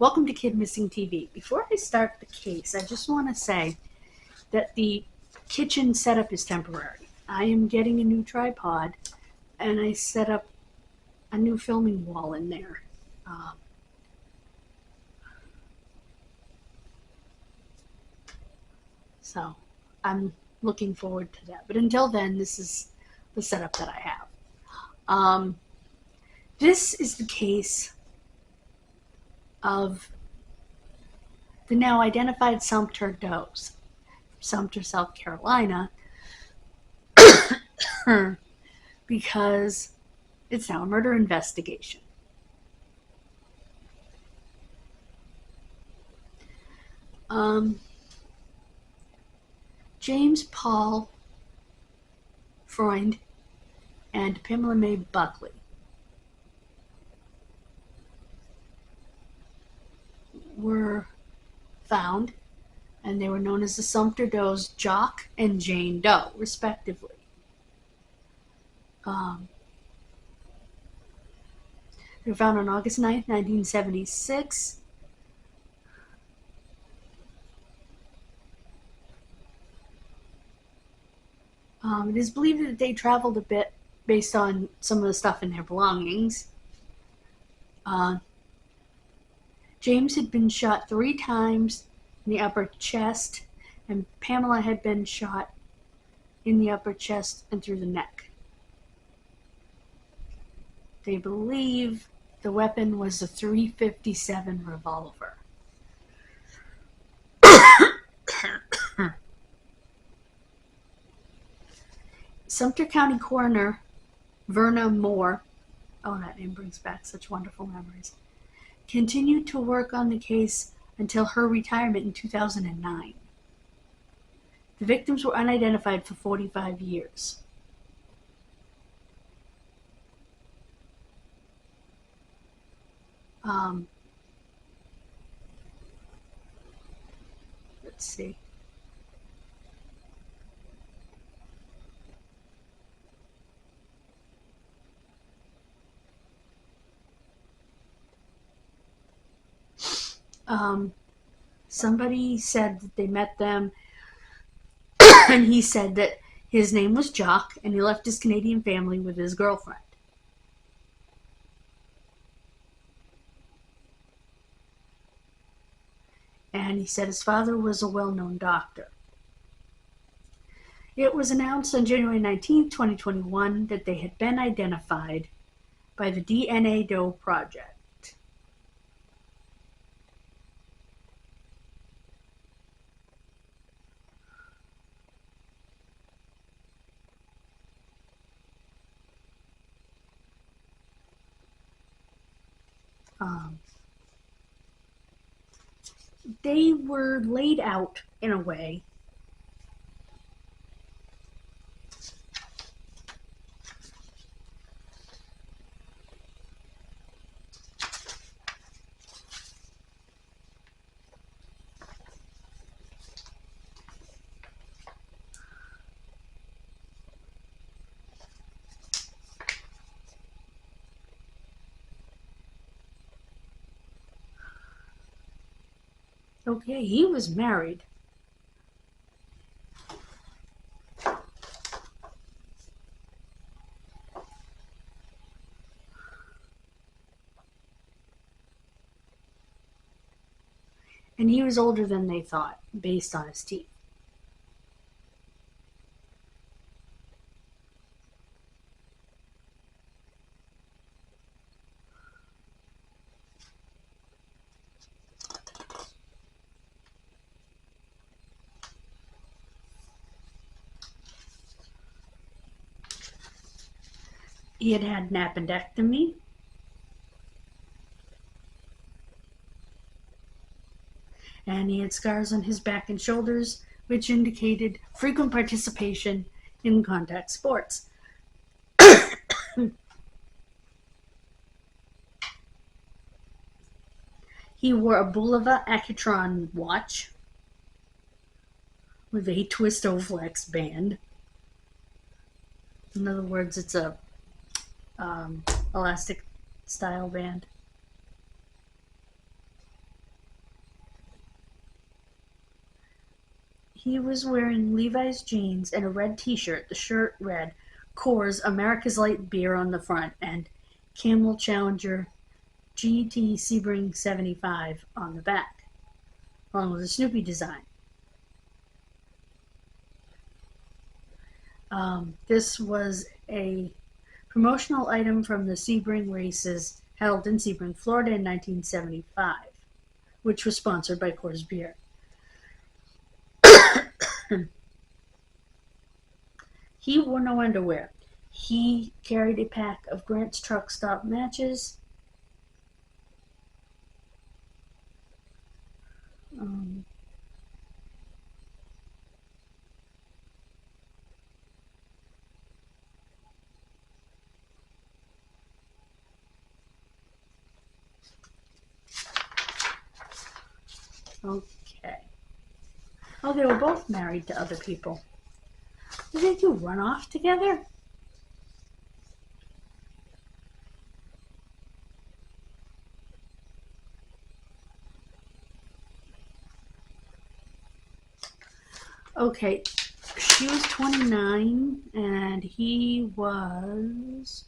Welcome to Kidmissing TV. Before I start the case, I just want to say that the kitchen setup is temporary. I am getting a new tripod, and I set up a new filming wall in there. So I'm looking forward to that. But until then, this is the setup that I have. This is the case of the now identified Sumter does, Sumter, South Carolina, because it's now a murder investigation. James Paul Freund and Pamela Mae Buckley were found, and they were known as the Sumter Does, Jock and Jane Doe, respectively. They were found on August 9th, 1976. It is believed that they traveled a bit based on some of the stuff in their belongings. James had been shot 3 times in the upper chest, and Pamela had been shot in the upper chest and through the neck. They believe the weapon was a .357 revolver. Sumter County Coroner Verna Moore, oh, that name brings back such wonderful memories, continued to work on the case until her retirement in 2009. The victims were unidentified for 45 years. Let's see. Somebody said that they met them, and he said that his name was Jock, and he left his Canadian family with his girlfriend. And he said his father was a well-known doctor. It was announced on January 19, 2021, that they had been identified by the DNA Doe Project. They were laid out in a way okay, he was married. And he was older than they thought, based on his teeth. He had had an appendectomy, and he had scars on his back and shoulders, which indicated frequent participation in contact sports. He wore a Bulova Accutron watch with a Twist-O-Flex band. In other words, it's a elastic style band. He was wearing Levi's jeans and a red t-shirt. The shirt read, Coors America's Light Beer on the front and Camel Challenger GT Sebring 75 on the back, along with a Snoopy design. This was a promotional item from the Sebring races held in Sebring, Florida in 1975, which was sponsored by Coors Beer. He wore no underwear. He carried a pack of Grant's Truck Stop matches. Okay. Oh, they were both married to other people. Did they do run off together? Okay, she was 29 and he was...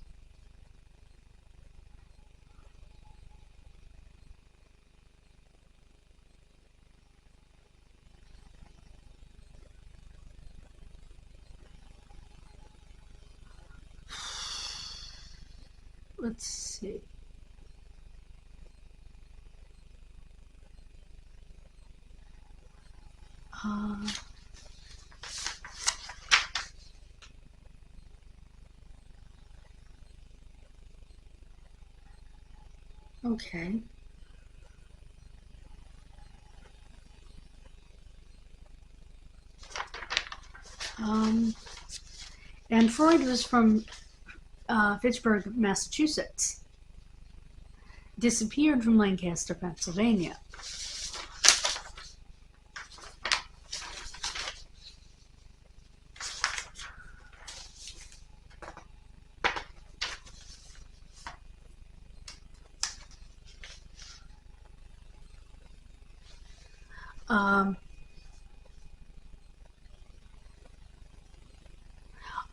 Let's see. Okay. And Freud was from Fitchburg, Massachusetts. Disappeared from Lancaster, Pennsylvania.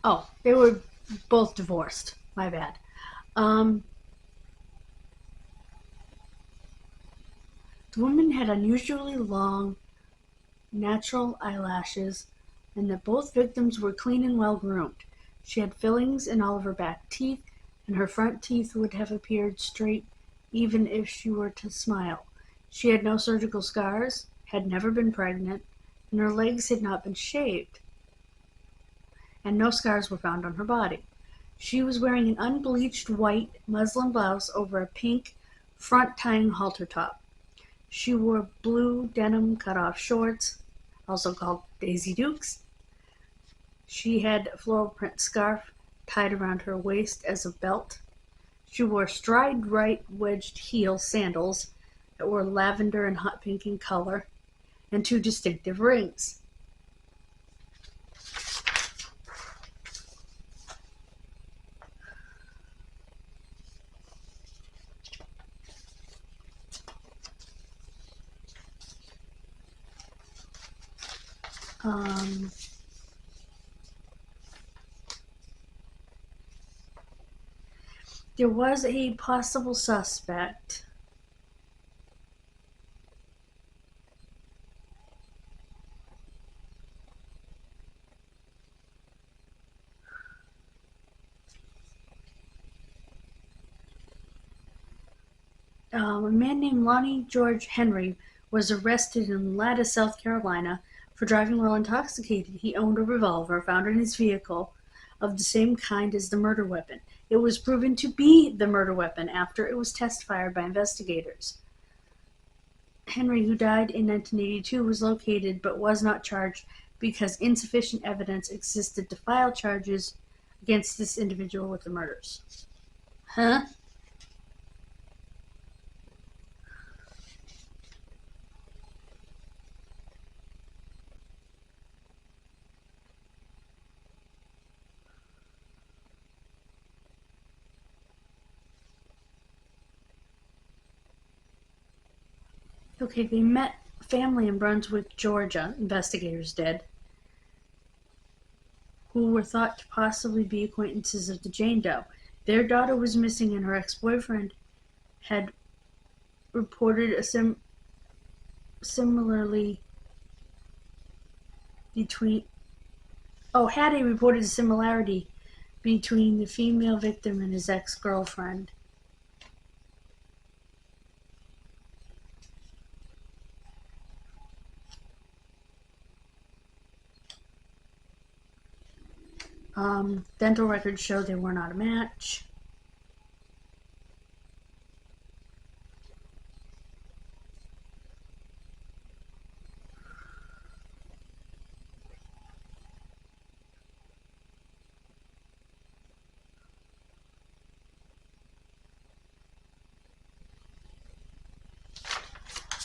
Oh, they were both divorced. My bad. The woman had unusually long, natural eyelashes, and that both victims were clean and well groomed. She had fillings in all of her back teeth, and her front teeth would have appeared straight even if she were to smile. She had no surgical scars, had never been pregnant, and her legs had not been shaved, and no scars were found on her body. She was wearing an unbleached white muslin blouse over a pink front-tying halter top. She wore blue denim cut-off shorts, also called Daisy Dukes. She had a floral print scarf tied around her waist as a belt. She wore stride right wedged heel sandals that were lavender and hot pink in color, and 2 distinctive rings. There was a possible suspect. A man named Lonnie George Henry was arrested in Latta, South Carolina for driving while intoxicated. He owned a revolver found in his vehicle of the same kind as the murder weapon. It was proven to be the murder weapon after it was test fired by investigators. Henry, who died in 1982, was located but was not charged because insufficient evidence existed to file charges against this individual with the murders. Huh? Okay, they met family in Brunswick, Georgia, investigators did, who were thought to possibly be acquaintances of the Jane Doe. Their daughter was missing, and her ex-boyfriend had reported a similarity between the female victim and his ex-girlfriend. Dental records show they were not a match.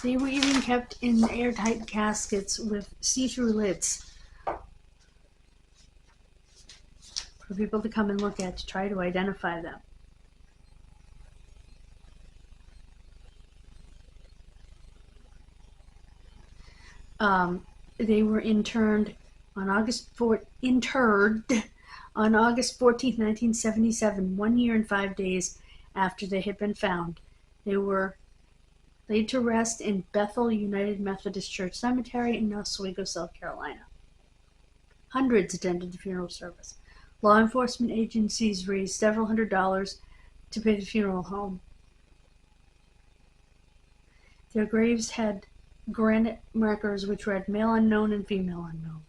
They were even kept in airtight caskets with see-through lids for people to come and look at to try to identify them. They were interred on August 14th, 1977, 1 year and 5 days after they had been found. They were laid to rest in Bethel United Methodist Church Cemetery in Oswego, South Carolina. Hundreds attended the funeral service. Law enforcement agencies raised several $100s to pay the funeral home. Their graves had granite markers which read male unknown and female unknown.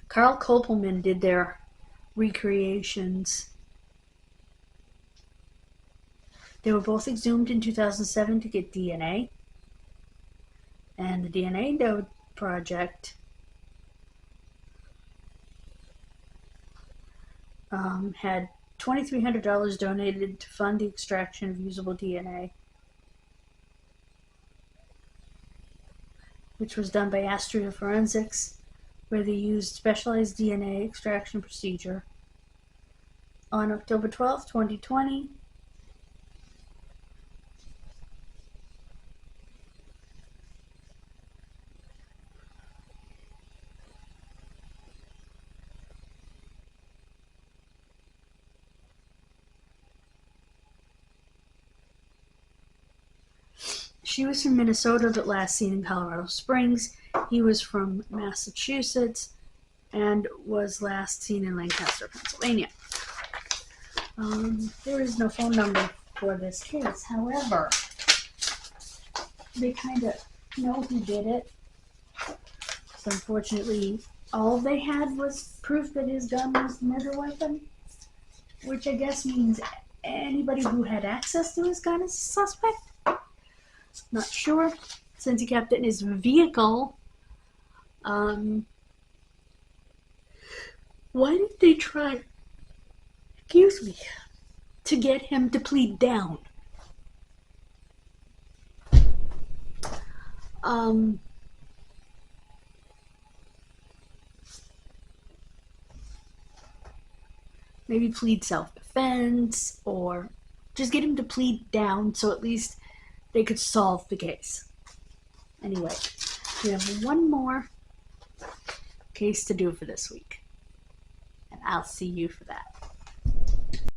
Carl Kopelman did their recreations. They were both exhumed in 2007 to get DNA. And the DNA Node Project had $2,300 donated to fund the extraction of usable DNA, which was done by Astria Forensics, where they used specialized DNA extraction procedure. On October 12, 2020, she was from Minnesota but last seen in Colorado Springs. He was from Massachusetts and was last seen in Lancaster, Pennsylvania. There is no phone number for this case. However, they kind of know who did it. So unfortunately, all they had was proof that his gun was the murder weapon, which I guess means anybody who had access to his gun is a suspect. Not sure, since he kept it in his vehicle. Why did they try, to get him to plead down? Maybe plead self-defense, or just get him to plead down so at least they could solve the case. Anyway, we have one more case to do for this week, and I'll see you for that.